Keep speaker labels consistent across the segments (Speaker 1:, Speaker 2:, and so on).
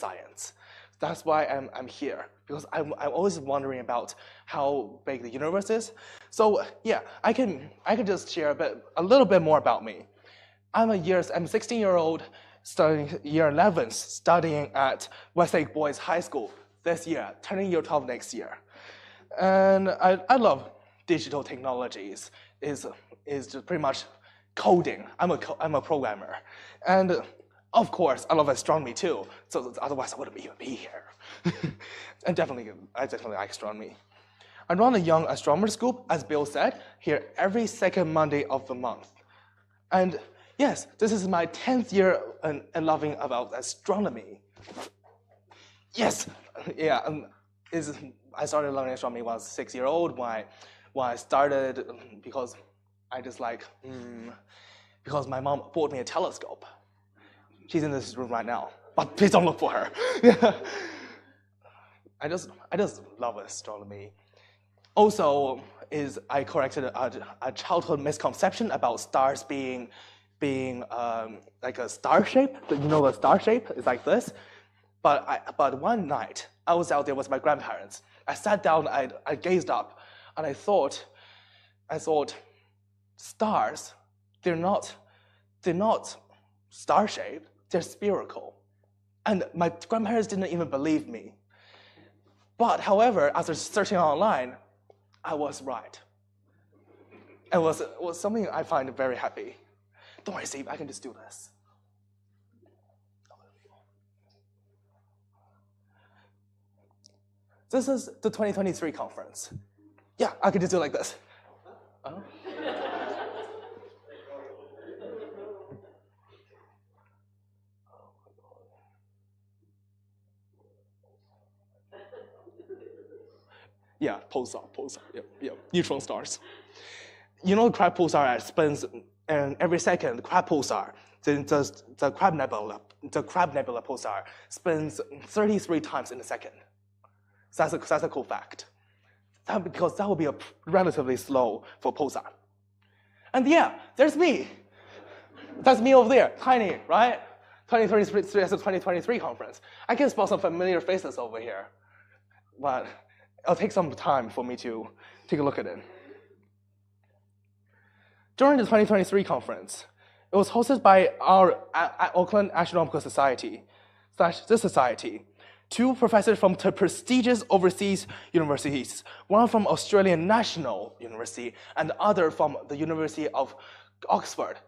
Speaker 1: science. That's why I'm here, because I'm always wondering about how big the universe is. So yeah, I can just share a little bit more about me. I'm a 16-year-old studying year 11, studying at Westlake Boys High School this year, turning year 12 next year. And I love digital technologies. Is just pretty much coding. I'm a programmer, and of course I love astronomy too. So otherwise I wouldn't even be here. And I definitely like astronomy. I run a young astronomers group, as Bill said, here every second Monday of the month. And yes, this is my 10th year in loving about astronomy. Yes, yeah. I started learning astronomy when I was 6-year-old. When I started, because I just because my mom bought me a telescope. She's in this room right now, but please don't look for her. I just love astronomy. Also, I corrected a childhood misconception about stars being like a star shape. You know, the star shape is like this. But one night I was out there with my grandparents. I sat down, I gazed up, and I thought, stars, they're not star-shaped, they're spherical. And my grandparents didn't even believe me. But however, after searching online, I was right. It was something I find very happy. Don't worry, Steve, I can just do this. This is the 2023 conference. Yeah, I can just do it like this. Yeah, pulsar, yep, neutron stars. You know, the Crab pulsar spins, and every second, the Crab pulsar, the Crab Nebula pulsar spins 33 times in a second. So that's a cool fact. Because that would be relatively slow for pulsar. And yeah, there's me. That's me over there, tiny, right? 2023 as a 2023 conference. I can spot some familiar faces over here, but it'll take some time for me to take a look at it. During the 2023 conference, it was hosted by our Auckland Astronomical Society, this society, 2 professors from the prestigious overseas universities, one from Australian National University and the other from the University of Oxford.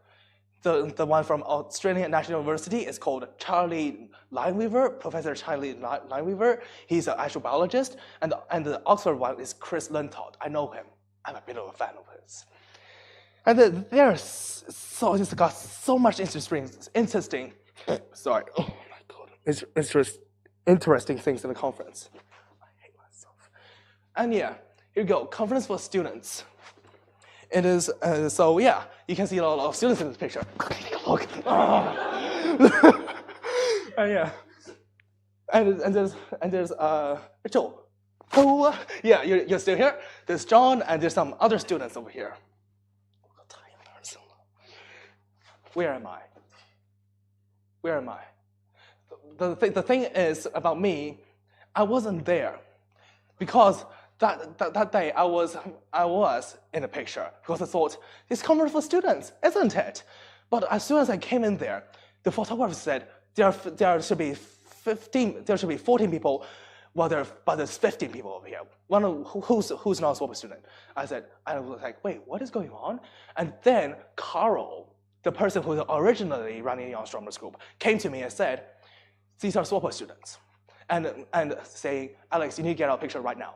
Speaker 1: The one from Australian National University is called Charlie Lineweaver, Professor Charlie Lineweaver. He's an astrobiologist, and the Oxford one is Chris Lintodd. I know him. I'm a bit of a fan of his. And it's got so much interesting. Sorry, oh my god, interesting things in the conference. I hate myself. And yeah, here we go. Conference for students. It is so yeah. You can see a lot of students in this picture. Look. And yeah, and there's Rachel. Oh yeah, you're still here. There's John, and there's some other students over here. Where am I? The thing is about me, I wasn't there, because that day I was in the picture, because I thought it's conference for students, isn't it? But as soon as I came in there, the photographer said there should be 14 people, but there's 15 people over here. Who's not a SWAP student? I was like, wait, what is going on? And then Carl, the person who was originally running the astronomers group, came to me and said, these are SWAP students, and say, Alex, you need to get our picture right now.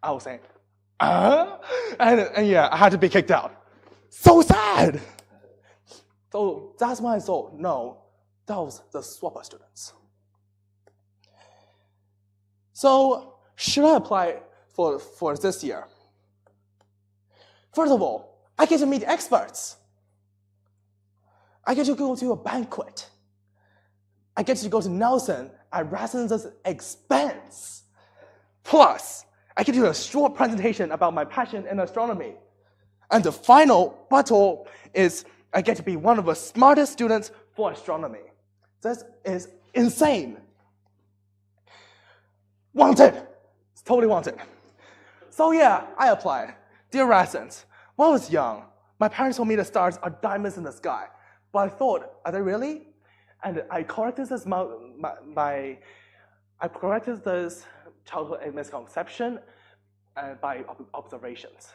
Speaker 1: I was saying, and yeah, I had to be kicked out. So sad. So that's when I thought, no, that was the SWAP students. So should I apply for this year? First of all, I get to meet experts. I get to go to a banquet. I get to go to Nelson at RASNZ's expense. Plus, I get to do a short presentation about my passion in astronomy. And the final battle is I get to be one of the smartest students for astronomy. This is insane. Wanted. It's totally wanted. So yeah, I applied. Dear RASNZ, when I was young, my parents told me the stars are diamonds in the sky. But I thought, are they really? And I corrected this childhood misconception by observations.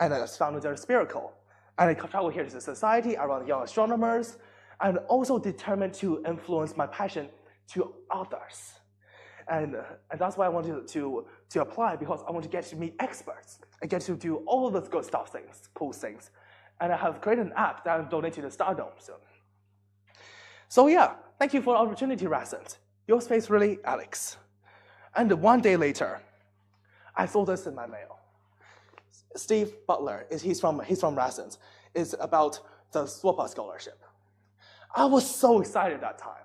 Speaker 1: And I found they're spherical. And I traveled here to the society around young astronomers, and also determined to influence my passion to others. And that's why I wanted to apply, because I want to get to meet experts. I get to do all of those good stuff things, cool things. And I have created an app that I'm donating to Stardome soon. So yeah, thank you for the opportunity, RASNZ. Your space really, Alex. And one day later, I saw this in my mail. Steve Butler, he's from RASNZ. It's about the SWAPA scholarship. I was so excited at that time.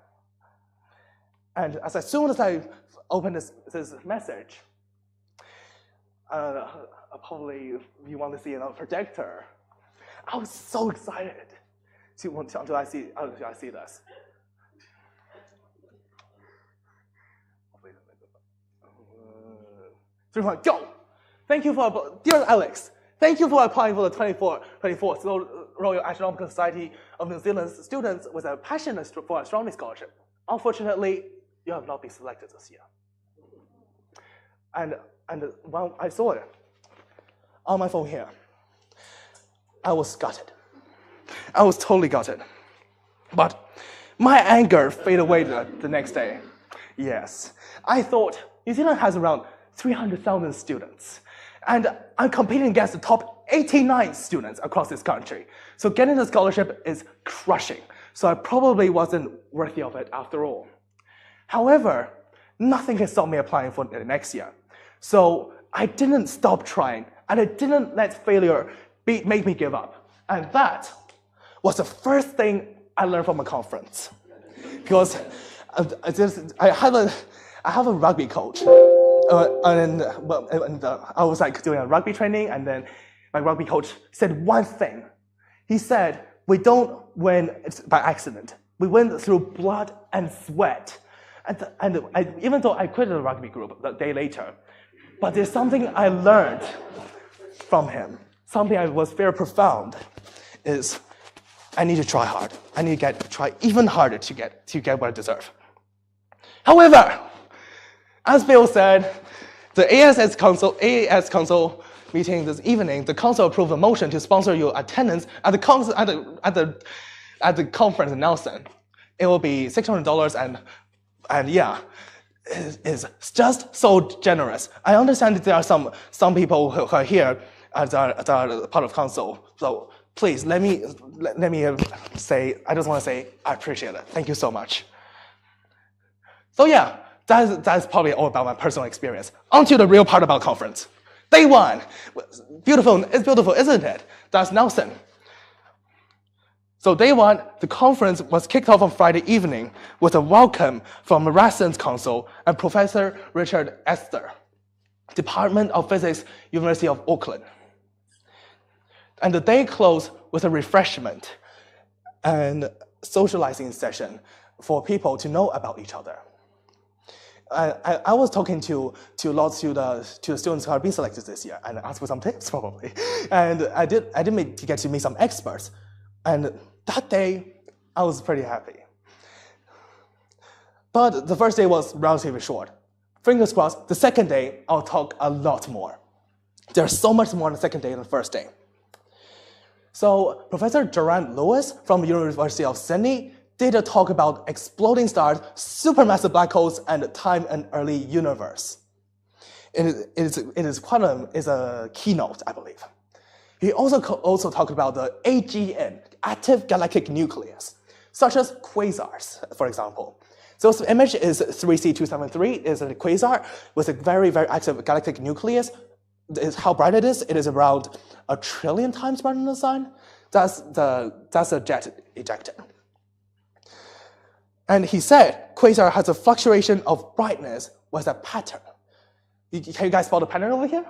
Speaker 1: And as soon as I opened this message, probably you want to see another projector. I was so excited until I see this. 3 1, go! Thank you for, dear Alex, thank you for applying for the 24th Royal Astronomical Society of New Zealand students with a passion for astronomy scholarship. Unfortunately, you have not been selected this year. And when I saw it on my phone here, I was gutted. I was totally gutted. But my anger faded away the next day. Yes, I thought New Zealand has around 300,000 students. And I'm competing against the top 89 students across this country. So getting the scholarship is crushing. So I probably wasn't worthy of it after all. However, nothing can stop me applying for the next year. So I didn't stop trying, and I didn't let failure make me give up. And that was the first thing I learned from a conference. Because I have a rugby coach. And I was like doing a rugby training, and then my rugby coach said one thing. He said, we don't win by accident. We win through blood and sweat. And even though I quit the rugby group the day later, but there's something I learned from him, something that was very profound, is I need to try hard. I need to try even harder to get what I deserve. However, as Bill said, the AAS Council meeting this evening, the council approved a motion to sponsor your attendance at the conference in Nelson. It will be $600, and yeah, it's just so generous. I understand that there are some people who are here that are part of council. So please let me say, I just want to say I appreciate it. Thank you so much. So yeah, that's probably all about my personal experience. On to the real part about conference. Day one, beautiful, it's beautiful, isn't it? That's Nelson. So day one, the conference was kicked off on Friday evening with a welcome from the RASNZ Council and Professor Richard Esther, Department of Physics, University of Auckland. And the day closed with a refreshment and socializing session for people to know about each other. I was talking to lots of the students who have been selected this year and asked for some tips probably. And I did get to meet some experts. And that day, I was pretty happy. But the first day was relatively short. Fingers crossed, the second day, I'll talk a lot more. There's so much more on the second day than the first day. So Professor Gerard Lewis from the University of Sydney did a talk about exploding stars, supermassive black holes, and time and early universe. It is a keynote, I believe. He also talked about the AGN, active galactic nucleus, such as quasars, for example. So this image is 3C273, is a quasar with a very, very active galactic nucleus. How bright it is around 1 trillion times brighter than the sun. That's a jet ejected. And he said quasar has a fluctuation of brightness with a pattern. Can you guys spot the pattern over here?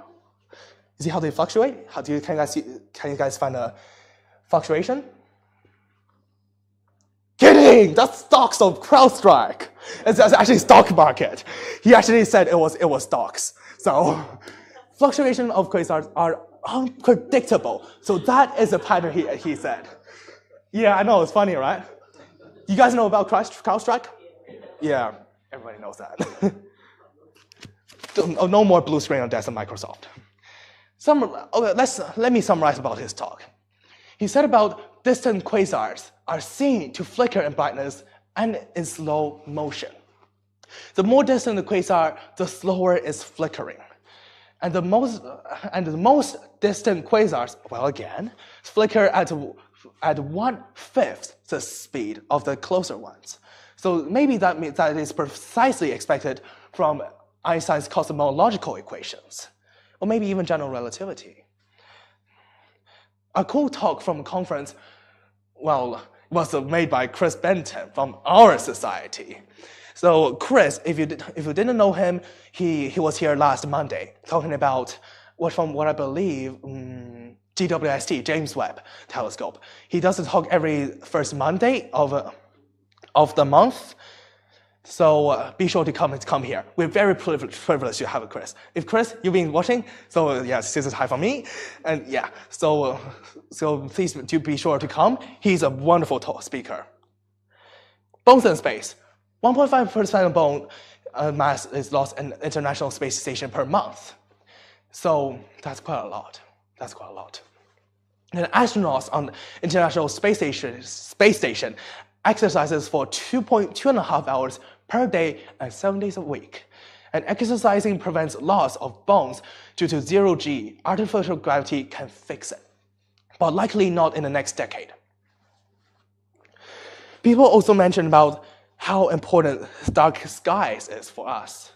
Speaker 1: You see how they fluctuate? Can you guys find a fluctuation? Kidding! dang, that's stocks of CrowdStrike. It's actually stock market. He actually said it was stocks. So fluctuation of quasars are unpredictable. So that is a pattern he said. Yeah, I know, it's funny, right? You guys know about CrowdStrike? Yeah, everybody knows that. No more blue screen on desk on Microsoft. Let me summarize about his talk. He said about distant quasars are seen to flicker in brightness and in slow motion. The more distant the quasar, the slower its flickering. And the most distant quasars, well again, flicker at 1/5 the speed of the closer ones. So maybe that means that is precisely expected from Einstein's cosmological equations, or maybe even general relativity. A cool talk from a conference, well, was made by Chris Benton from our society. So Chris, if you didn't know him, he was here last Monday talking about what I believe GWST, James Webb Telescope. He does a talk every first Monday of the month. So be sure to come here. We're very privileged to have Chris. If Chris, you've been watching, so yes, this is hi from me, and yeah, so please do be sure to come. He's a wonderful speaker. Bones in space. 1.5% of bone mass is lost in International Space Station per month. So that's quite a lot. That's quite a lot. And astronauts on International Space Station exercises for 2.5 hours per day and 7 days a week. And exercising prevents loss of bones due to zero-G. Artificial gravity can fix it, but likely not in the next decade. People also mentioned about how important dark skies is for us.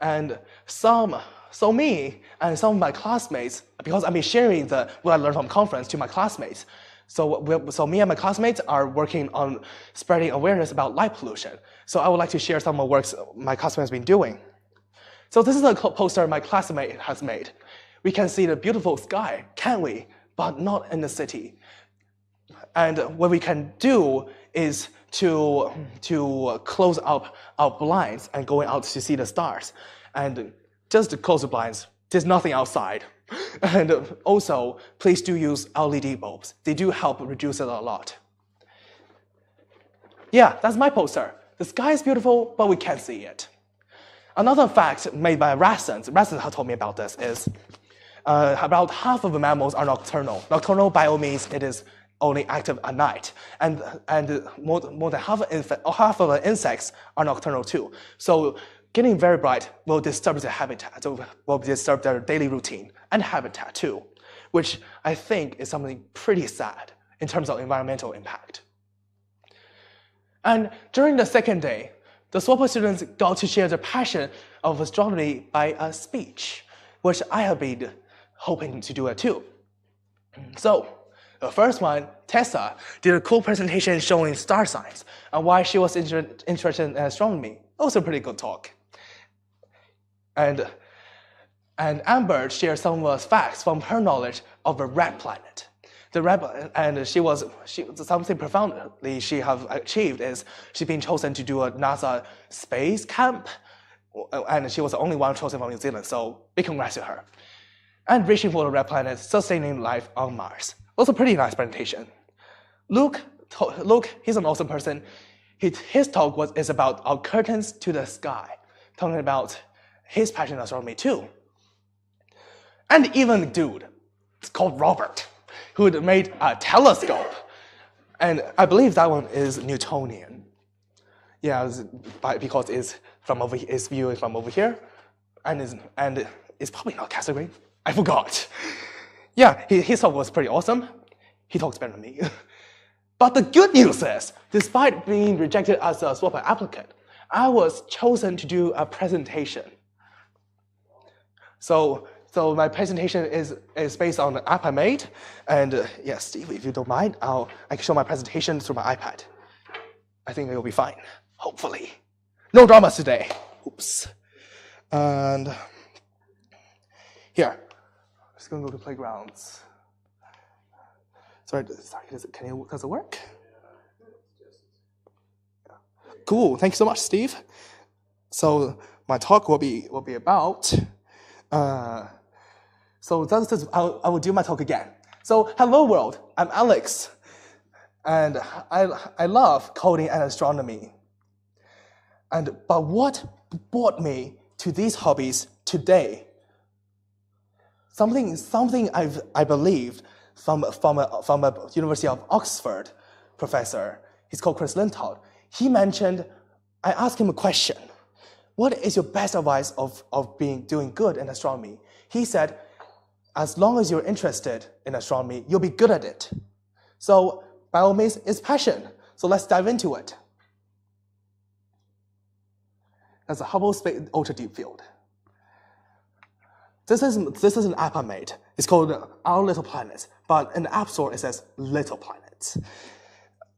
Speaker 1: And me and some of my classmates, because I've been sharing what I learned from conference to my classmates, so me and my classmates are working on spreading awareness about light pollution. So I would like to share some of the works my classmates have been doing. So this is a poster my classmate has made. We can see the beautiful sky, can't we? But not in the city. And what we can do is to close up our blinds and going out to see the stars. And just to close the blinds, there's nothing outside. And also, please do use LED bulbs. They do help reduce it a lot. Yeah, that's my poster. The sky is beautiful, but we can't see it. Another fact made by RASNZ told me about this, is about half of the mammals are nocturnal. Nocturnal by all means, it is only active at night. And more than half of the insects are nocturnal too. So getting very bright will disturb their habitat, will disturb their daily routine and habitat too, which I think is something pretty sad in terms of environmental impact. And during the second day, the SWAPO students got to share their passion of astronomy by a speech, which I have been hoping to do it too. So the first one, Tessa, did a cool presentation showing star signs and why she was interested in astronomy. Also a pretty good talk. And Amber shared some of the facts from her knowledge of a red planet. Something profoundly she have achieved is she's been chosen to do a NASA space camp, and she was the only one chosen from New Zealand, so big congrats to her. And reaching for the red planet, sustaining life on Mars. Also pretty nice presentation. Luke, he's an awesome person. His talk is about our curtains to the sky, talking about his passion in astronomy too. And even a dude, it's called Robert, who had made a telescope. And I believe that one is Newtonian. Yeah, because it's viewing from over here, and it's probably not category. I forgot. Yeah, his talk was pretty awesome. He talks better than me. But the good news is, despite being rejected as a SWAPO applicant, I was chosen to do a presentation. So my presentation is based on the app I made, and yes, Steve, if you don't mind, I can show my presentation through my iPad. I think it'll be fine, hopefully. No dramas today. Oops. And here, I'm just gonna go to playgrounds. Sorry, does it work? cool. Thank you so much, Steve. So my talk will be about. So I will do my talk again. So hello world, I'm Alex, and I love coding and astronomy. But what brought me to these hobbies today? Something I believed from a University of Oxford professor. He's called Chris Lintold. He mentioned, I asked him a question. What is your best advice of doing good in astronomy? He said, as long as you're interested in astronomy, you'll be good at it. So by all means, it's passion. So let's dive into it. That's a Hubble Space Ultra Deep Field. This is an app I made. It's called Our Little Planets, but in the App Store it says Little Planets.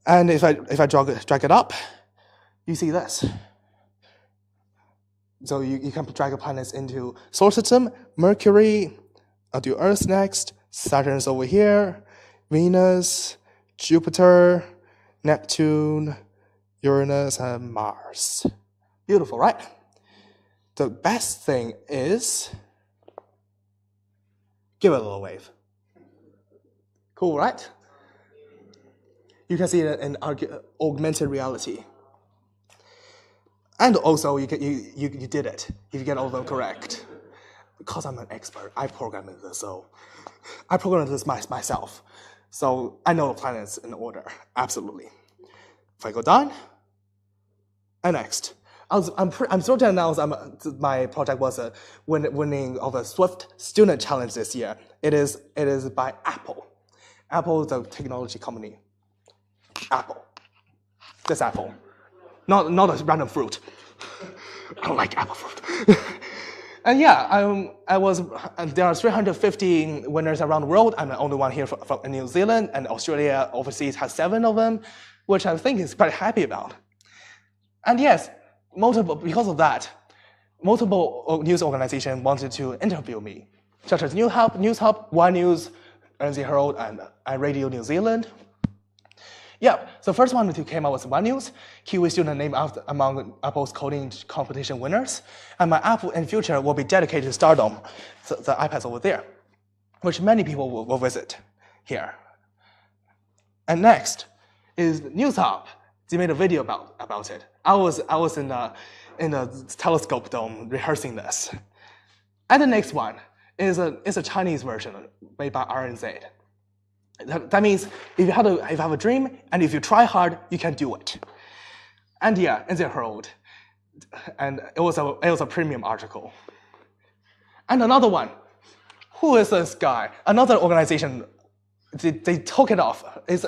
Speaker 1: And if I drag it up, you see this. So you can drag the planets into solar system, Mercury. I'll do Earth next. Saturn's over here. Venus, Jupiter, Neptune, Uranus, and Mars. Beautiful, right? The best thing is, give it a little wave. Cool, right? You can see it in augmented reality. And also, you did it if you get all of them correct. Because I'm an expert, I programmed this, so I programmed this myself. So I know the planets in order, absolutely. If I go down, and next. I'm thrilled to announce my project was winning of a Swift Student Challenge this year. It is by Apple. Apple is a technology company. Apple. This apple. Not a random fruit. I don't like apple fruit. And yeah, there are 350 winners around the world. I'm the only one here from New Zealand, and Australia overseas has 7 of them, which I think is quite happy about. And yes, because of that, multiple news organizations wanted to interview me, such as News Hub, One News, RASNZ Herald, and Radio New Zealand. Yeah, so first one who came out was One News, Kiwi student named after among Apple's coding competition winners. And my app in future will be dedicated to Stardom, the iPads over there, which many people will visit here. And next is News Hub. They made a video about it. I was in a telescope dome rehearsing this. And the next one is a Chinese version made by RASNZ. That means if you have a dream and if you try hard, you can do it. And yeah, in the Herald, and it was a premium article. And another one, who is this guy? Another organization, they took it off. If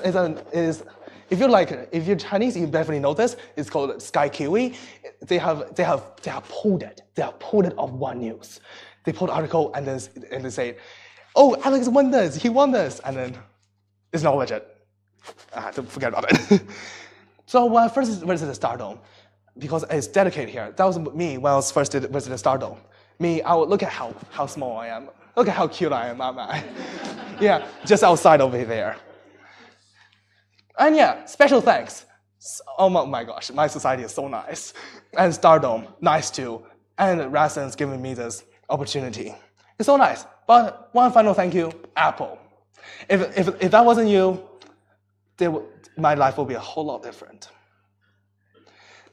Speaker 1: you're Chinese, you definitely know this. It's called Sky Kiwi. They have pulled it. They have pulled it off One News. They pulled the article and they say, "Oh, Alex won this. He won this," and then it's not legit. I had to forget about it. So when I first visited Stardom, because it's dedicated here, that was me when I was first visited Stardom. I would look at how small I am. Look at how cute I am, man. Yeah, just outside over there. And yeah, special thanks. Oh my gosh, my society is so nice. And Stardom, nice too. And RASNZ giving me this opportunity. It's so nice. But one final thank you, Apple. If that wasn't you, my life will be a whole lot different.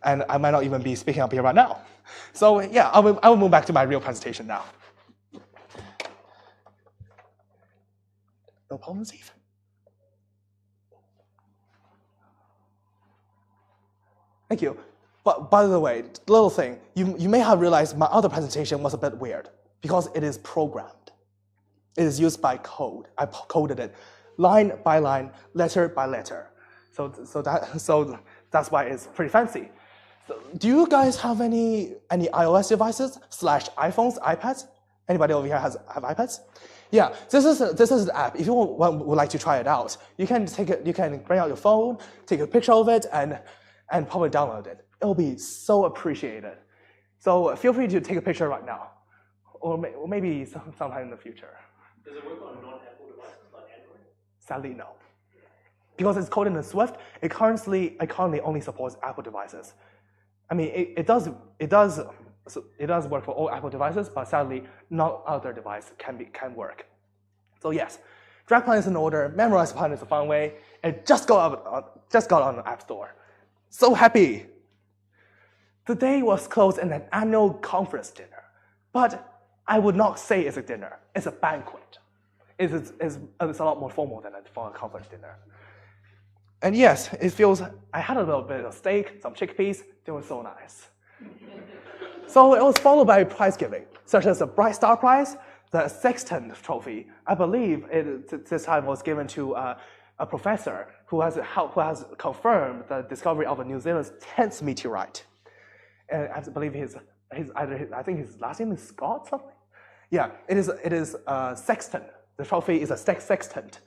Speaker 1: And I might not even be speaking up here right now. So yeah, I will move back to my real presentation now. No problem, Steve. Thank you. But by the way, little thing, you may have realized my other presentation was a bit weird because it is programmed. It is used by code. I coded it line by line, letter by letter. So that's why it's pretty fancy. So do you guys have any iOS devices / iPhones, iPads? Anybody over here have iPads? Yeah, this is an app. If you would like to try it out, you can bring out your phone, take a picture of it, and probably download it. It will be so appreciated. So feel free to take a picture right now, or maybe sometime in the future.
Speaker 2: Does it work on non-Apple devices like Android?
Speaker 1: Sadly, no. Because it's coded in Swift, it currently only supports Apple devices. I mean, it does work for all Apple devices, but sadly, not other devices can work. So yes, drag plan is in order, memorize plan is a fun way, and just got on the App Store. So happy. The day was closed in an annual conference dinner, but I would not say it's a dinner. It's a banquet. It's a lot more formal than a conference dinner. And yes, it feels, I had a little bit of steak, some chickpeas, they were so nice. So it was followed by prize giving, such as the Bright Star Prize, the Sextant Trophy. I believe this time was given to a professor who has confirmed the discovery of New Zealand's 10th meteorite. And I believe I think his last name is Scott something? Yeah, it is Sextant. The trophy is a sextant.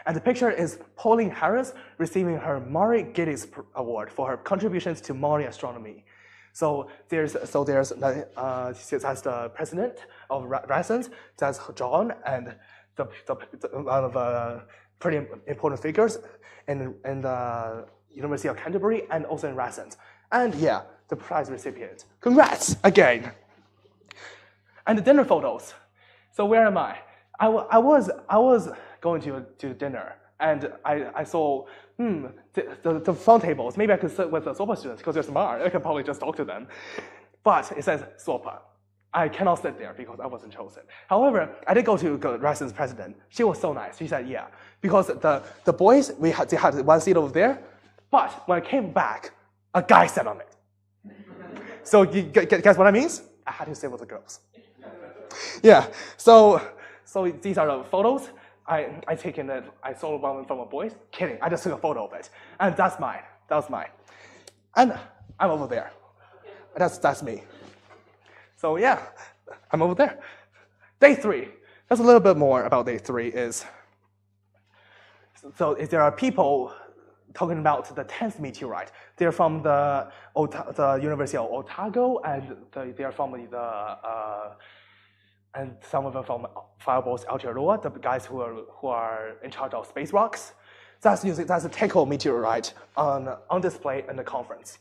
Speaker 1: And the picture is Pauline Harris receiving her Maury Geddes Award for her contributions to modern astronomy. So that's the president of RASNZ, that's John, and one of the pretty important figures in the University of Canterbury and also in RASNZ. And yeah, the prize recipient. Congrats again. And the dinner photos. So where am I? I was going to dinner, and I saw the phone tables. Maybe I could sit with the SOPA students because they're smart. I could probably just talk to them. But it says SOPA. I cannot sit there because I wasn't chosen. However, I did go to RASNZ's president. She was so nice. She said, yeah, because the boys, they had one seat over there, but when I came back, a guy sat on it. So you guess what that means? I had to sit with the girls. Yeah, so these are the photos. I taken it. I saw one from a boy. Kidding, I just took a photo of it, and that's mine. That was mine, and I'm over there. That's me. So yeah, I'm over there. Day 3. That's a little bit more about day 3. So if there are people talking about the 10th meteorite, they're from the University of Otago, and they are from and some of them from Fireballs Aotearoa, the guys who are in charge of space rocks. That's a Tycho meteorite on display in the conference.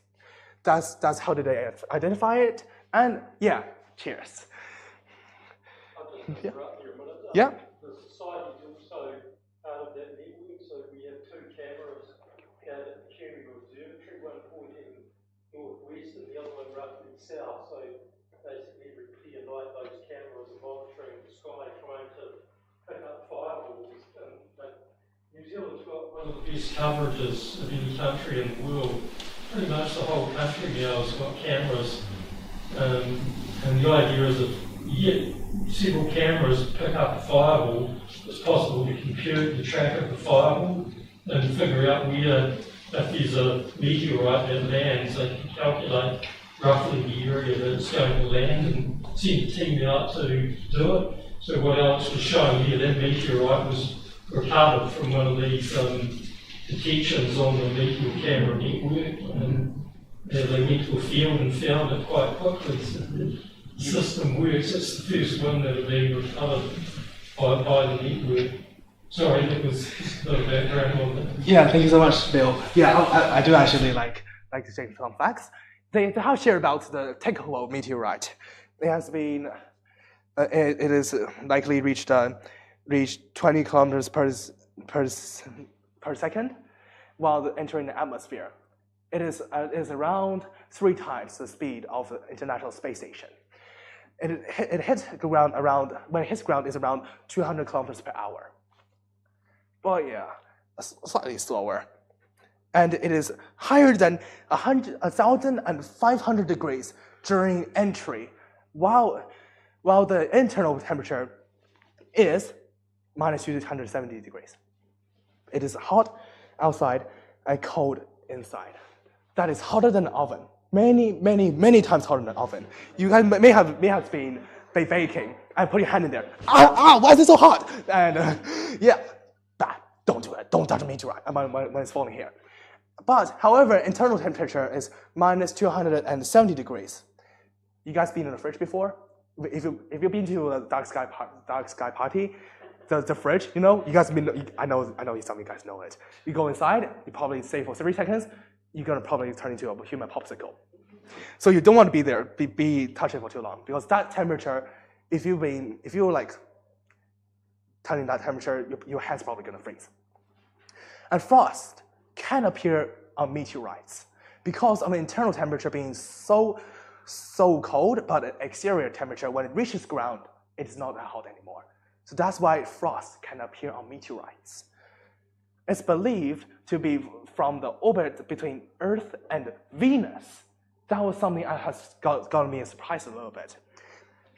Speaker 1: That's how did they identify it? And yeah, cheers. Yeah.
Speaker 2: The society is also part of that network, so we have 2 cameras out at the Cherry Observatory, one pointing northwest and the other one roughly south. So basically every clear night those cameras are monitoring the sky, trying to pick up fireballs. But New Zealand's got one of the best coverages of any country in the world. Pretty much the whole country now has got cameras. And the idea is if you get several cameras pick up a fireball, it's possible to compute the track of the fireball and figure out where, if there's a meteorite that lands, they can calculate roughly the area that it's going to land and send a team out to do it. So what Alex was showing here, that meteorite was recovered from one of these detections on the meteor camera network. And they went to a field and found it quite quickly. So the system works. It's the first one that had been recovered by the network. Sorry, that was just a bit of background on that.
Speaker 1: Yeah, thank you so much, Bill. Yeah, I do actually like to share some facts. They have shared about the Tycho meteorite. It has been, it is likely reached 20 kilometers per second while entering the atmosphere. It is around 3 times the speed of the International Space Station. It hits ground when it hits ground is around 200 kilometers per hour. But yeah, slightly slower. And it is higher than 1,500 degrees during entry, while the internal temperature is minus 270 degrees. It is hot outside and cold inside. That is hotter than an oven. Many times hotter than an oven. You guys may have been baking and put your hand in there. Why is it so hot? And yeah, bad. Don't do it. Don't touch a meteorite when it's falling here. But however, internal temperature is minus 270 degrees. You guys been in the fridge before? If you've been to a dark sky party, the fridge, you know, you guys been. I know some of you guys know it. You go inside, you probably stay for 3 seconds. You're gonna probably turn into a human popsicle. So you don't want to be there, be touching for too long, because that temperature, if you're like touching that temperature, your hand's probably gonna freeze. And frost can appear on meteorites because of the internal temperature being so cold, but the exterior temperature, when it reaches ground, it is not that hot anymore. So that's why frost can appear on meteorites. It's believed to be from the orbit between Earth and Venus. That was something that has gotten me surprised a little bit.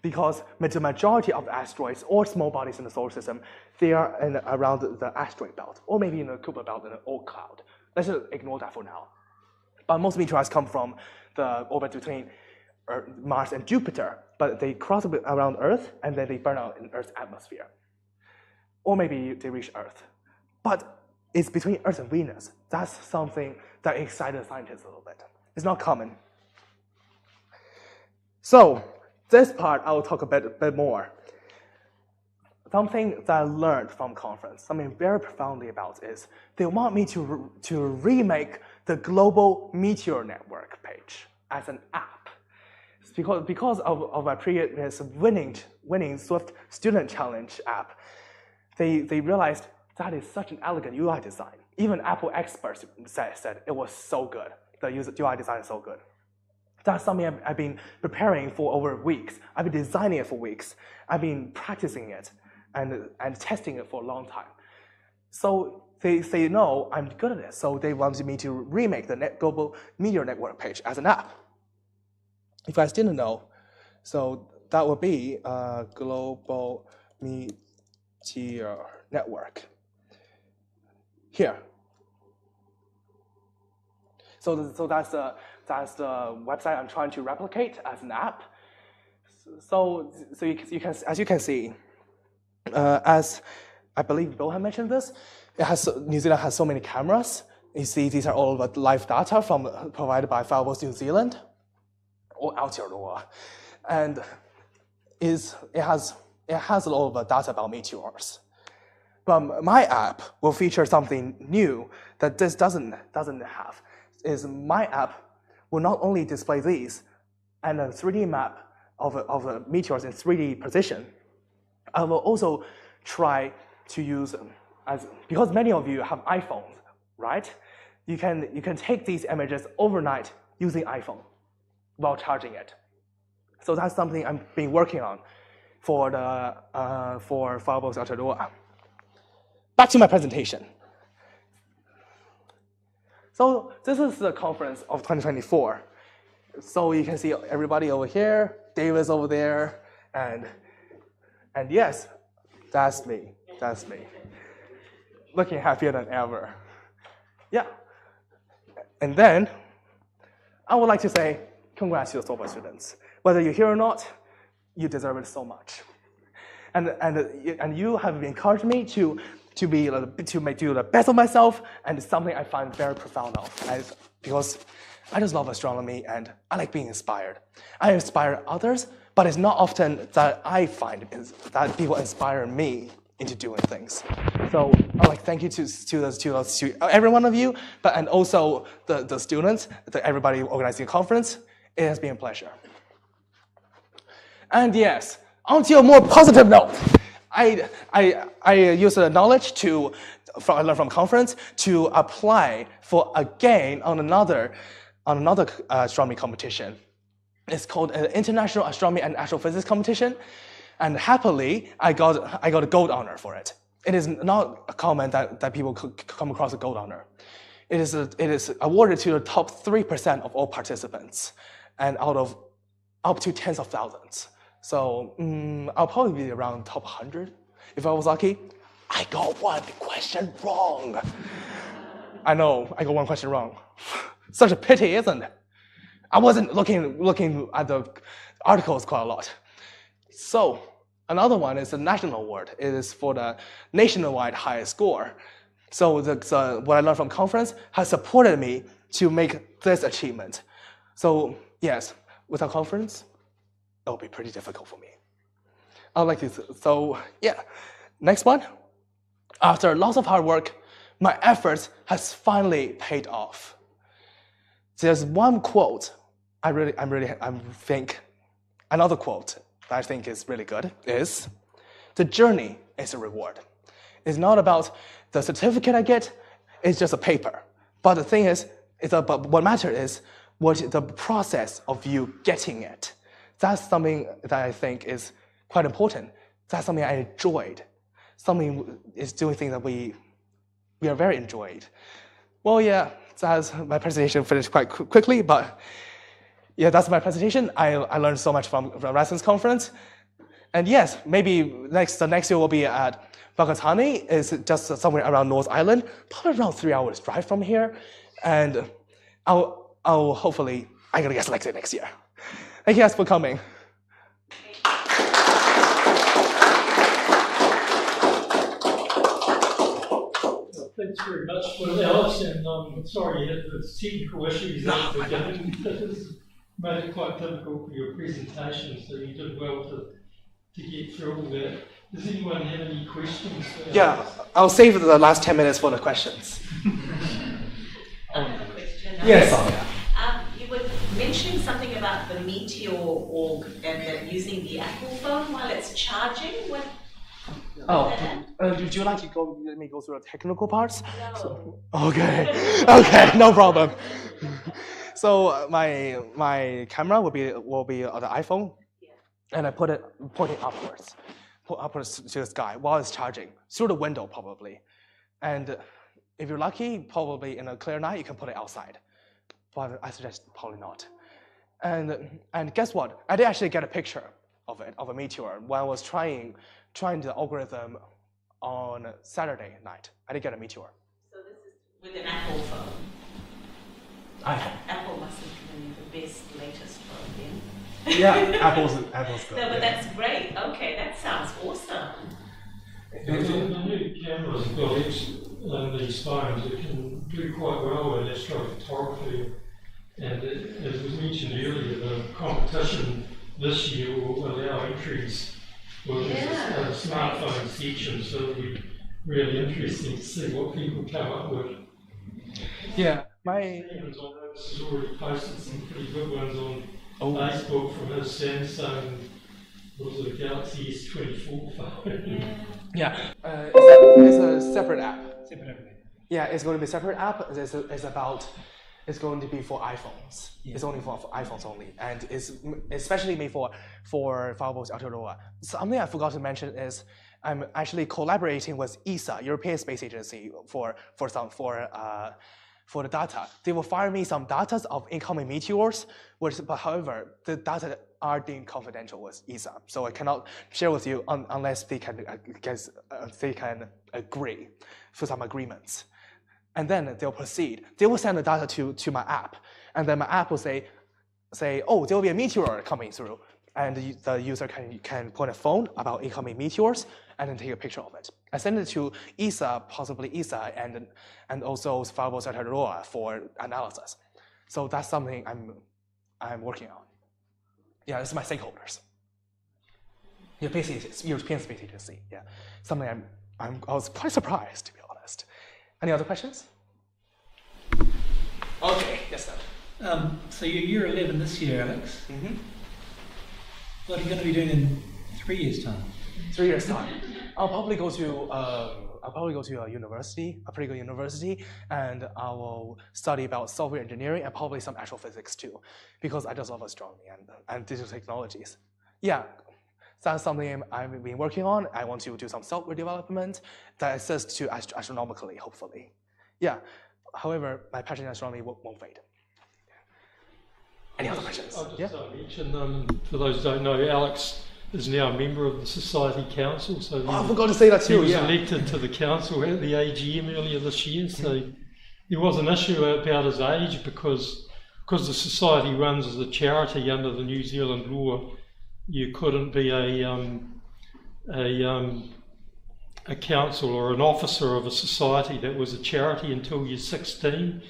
Speaker 1: Because the majority of the asteroids or small bodies in the solar system, they are around the asteroid belt, or maybe in the Kuiper belt in the Oort cloud. Let's just ignore that for now. But most meteorites come from the orbit between Mars and Jupiter, but they cross around Earth, and then they burn out in Earth's atmosphere. Or maybe they reach Earth. But it's between Earth and Venus. That's something that excited scientists a little bit. It's not common. So this part, I will talk a bit more. Something that I learned from conference, something very profoundly about is they want me to remake the Global Meteor Network page as an app. Because of my previous winning Swift Student Challenge app, they realized that is such an elegant UI design. Even Apple experts said it was so good. The UI design is so good. That's something I've been preparing for over weeks. I've been designing it for weeks. I've been practicing it and testing it for a long time. So they know I'm good at it. So they wanted me to remake the Global Meteor Network page as an app. If you guys didn't know, so that would be Global Meteor Network. Here. So that's the website I'm trying to replicate as an app. So you can, as you can see, as I believe Bill had mentioned this, New Zealand has so many cameras. You see, these are all the live data provided by Fireballs New Zealand or Aotearoa, and it has a lot of data about meteors. But my app will feature something new that this doesn't have. Is my app will not only display these and a 3D map of meteors in 3D position. I will also try to use because many of you have iPhones, right? You can take these images overnight using iPhone while charging it. So that's something I've been working on for Fireballs Aotearoa. Back to my presentation. So this is the conference of 2024. So you can see everybody over here, David's over there, and yes, that's me. That's me. Looking happier than ever. Yeah. And then I would like to say congrats to the SOFA students. Whether you're here or not, you deserve it so much. And you have encouraged me to do the best of myself, and it's something I find very profound of, because I just love astronomy and I like being inspired. I inspire others, but it's not often that I find that people inspire me into doing things. So I'd like to thank you to every one of you, and also the students, everybody organizing the conference. It has been a pleasure. And yes, on to a more positive note. I use the knowledge I learned from conference to apply for again on another astronomy competition. It's called an International Astronomy and Astrophysics Competition, and happily I got a gold honor for it. It is not common that people come across a gold honor. It is awarded to the top 3% of all participants, and out of up to tens of thousands. So I'll probably be around top 100 if I was lucky. I got one question wrong. I know, I got one question wrong. Such a pity, isn't it? I wasn't looking at the articles quite a lot. So another one is the national award. It is for the nationwide highest score. So what I learned from conference has supported me to make this achievement. So yes, without conference, it will be pretty difficult for me. I'd like to, so yeah. Next one. After lots of hard work, my efforts has finally paid off. There's one quote I think another quote that I think is really good is, "The journey is a reward." It's not about the certificate I get; it's just a paper. But the thing is, but what matters is what the process of you getting it. That's something that I think is quite important. That's something I enjoyed. Something is doing things that we are very enjoyed. Well, yeah, that's my presentation finished quite quickly, but yeah, that's my presentation. I learned so much from RASNZ Conference. And yes, maybe the next year will be at Bakatani. It's just somewhere around North Island, probably around 3 hours drive from here. And I'll hopefully, I'm gonna get selected next year. Thank you guys for coming.
Speaker 2: Thanks very much for Alex, and I'm sorry you had the technical issues at the beginning. That has made it quite difficult for your presentation, so you did well to get through all that. Does anyone have any questions?
Speaker 1: Yeah, I'll save the last 10 minutes for the questions.
Speaker 3: I have a question.
Speaker 1: Yes,
Speaker 3: you were mentioning something about the meteor org and using the Apple phone while it's charging. What?
Speaker 1: Would you like to let me go through the technical parts?
Speaker 3: No.
Speaker 1: Okay, no problem. So my camera will be on the iPhone, and I put it pointing upwards to the sky while it's charging through the window probably. And if you're lucky, probably in a clear night you can put it outside, but I suggest probably not. And guess what? I did actually get a picture of a meteor when I was trying the algorithm on Saturday night. I did get a meteor.
Speaker 3: So this is with an Apple phone.
Speaker 1: iPhone.
Speaker 3: Apple must have given you the best, latest phone then.
Speaker 1: Yeah, Apple's good.
Speaker 3: No, but that's great. Okay, that sounds awesome.
Speaker 2: The new cameras have got these phones that can do quite well in astrophotography. And as was mentioned earlier, the competition this year will allow entries for the smartphone section, so it'll be really interesting to see what people come up with.
Speaker 1: Yeah,
Speaker 2: Stevens on this has already posted some pretty good ones on Facebook from his Samsung, what was it, a Galaxy S24 phone.
Speaker 1: Yeah, it's a separate app. Yeah, it's going to be a separate app. It's going to be for iPhones. Yeah. It's only for iPhones only, and it's especially made for Fireballs Aotearoa. Something I forgot to mention is I'm actually collaborating with ESA, European Space Agency, for the data. They will fire me some data of incoming meteors, but however, the data are deemed confidential with ESA, so I cannot share with you unless they can agree for some agreements. And then they'll proceed. They will send the data to my app, and then my app will say, oh, there will be a meteor coming through, and the user can point a phone about incoming meteors and then take a picture of it. I send it to ESA, possibly ESA, and also Fireballs Aotearoa for analysis. So that's something I'm working on. Yeah, this is my stakeholders. European Space Agency. Yeah, something I was quite surprised, to be honest. Any other questions? Okay, yes, sir.
Speaker 4: So you're year 11 this year, Alex.
Speaker 1: Mm-hmm.
Speaker 4: What are you going to be doing in 3 years' time?
Speaker 1: 3 years' time. I'll probably go to a university, a pretty good university, and I will study about software engineering and probably some astrophysics too, because I just love astronomy and digital technologies. Yeah, that's something I've been working on. I want to do some software development that assists to astronomically, hopefully. Yeah. However, my passion in astronomy won't fade. Any other questions?
Speaker 2: I'll just mention, for those who don't know, Alex is now a member of the Society Council. So
Speaker 1: I forgot to say that too.
Speaker 2: He was elected to the council at the AGM earlier this year. So there was an issue about his age because the society runs as a charity under the New Zealand law. You couldn't be a council or an officer of a society that was a charity until you're 16.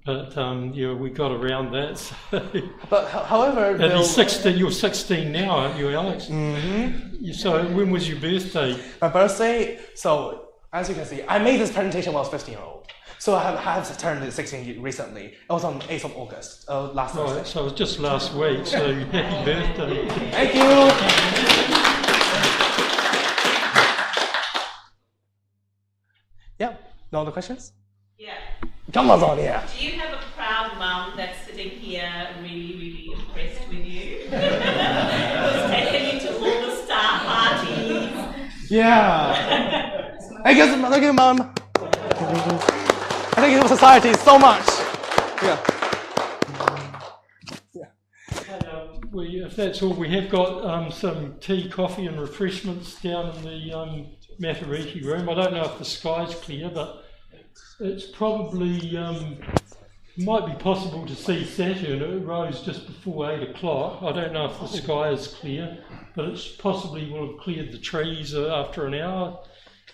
Speaker 2: But we got around that. So.
Speaker 1: But however,
Speaker 2: you're 16 now, aren't you, Alex? Mm-hmm. So when was your birthday?
Speaker 1: My birthday. So as you can see, I made this presentation when I was 15-year-old. So I have turned 16 recently. It was on 8th of August, last Thursday.
Speaker 5: Right, so it was just last week, so happy birthday.
Speaker 1: Thank you. Yeah, no other questions?
Speaker 3: Yeah.
Speaker 1: Come on, yeah.
Speaker 3: Do you have a proud mum that's sitting here really, really impressed with you? Who's taken you to all the star parties?
Speaker 1: Yeah. Thank you, Mom. Thank you for society so much. Yeah.
Speaker 5: If that's all, we have got some tea, coffee and refreshments down in the Matariki room. I don't know if the sky's clear, but it's probably, might be possible to see Saturn. It rose just before 8 o'clock. I don't know if the sky is clear, but it's possibly will have cleared the trees after an hour.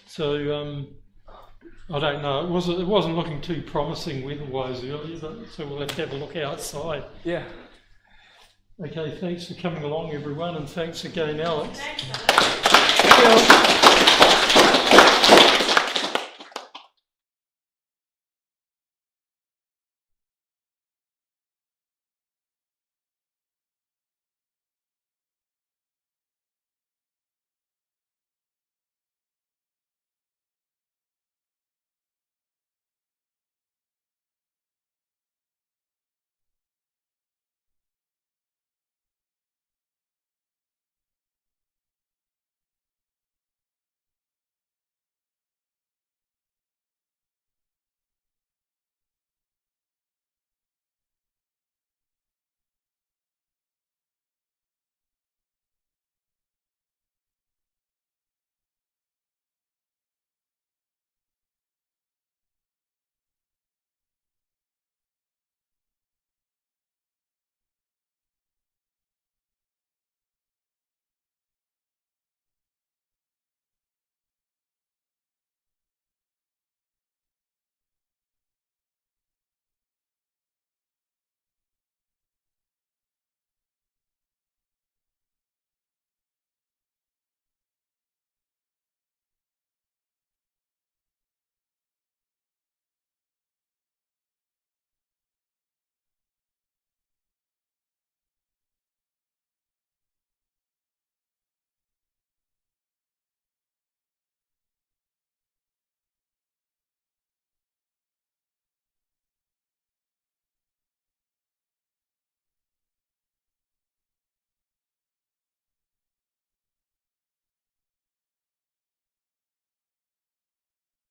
Speaker 5: So I don't know. It wasn't looking too promising weather-wise earlier, so we'll have to have a look outside.
Speaker 1: Yeah.
Speaker 5: Okay, thanks for coming along, everyone, and thanks again, Alex.
Speaker 3: Thanks,
Speaker 1: Thank you.